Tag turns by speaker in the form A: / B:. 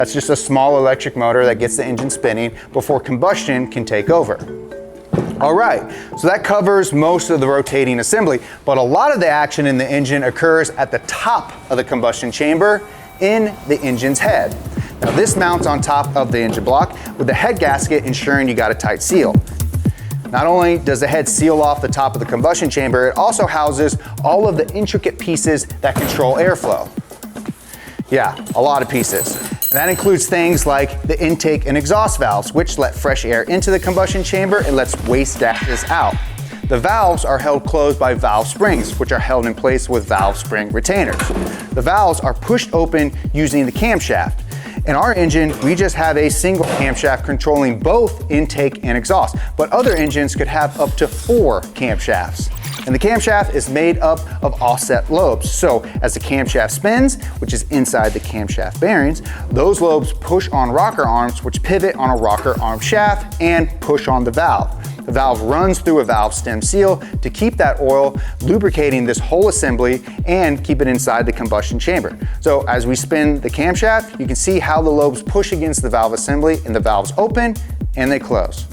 A: That's just a small electric motor that gets the engine spinning before combustion can take over. All right, so that covers most of the rotating assembly, but a lot of the action in the engine occurs at the top of the combustion chamber in the engine's head. Now this mounts on top of the engine block with the head gasket ensuring you got a tight seal. Not only does the head seal off the top of the combustion chamber, it also houses all of the intricate pieces that control airflow. Yeah, a lot of pieces. And that includes things like the intake and exhaust valves, which let fresh air into the combustion chamber and lets waste gases out. The valves are held closed by valve springs, which are held in place with valve spring retainers. The valves are pushed open using the camshaft. In our engine, we just have a single camshaft controlling both intake and exhaust, but other engines could have up to 4 camshafts. And the camshaft is made up of offset lobes. So as the camshaft spins, which is inside the camshaft bearings, those lobes push on rocker arms, which pivot on a rocker arm shaft and push on the valve. The valve runs through a valve stem seal to keep that oil lubricating this whole assembly and keep it inside the combustion chamber. So as we spin the camshaft, you can see how the lobes push against the valve assembly and the valves open and they close.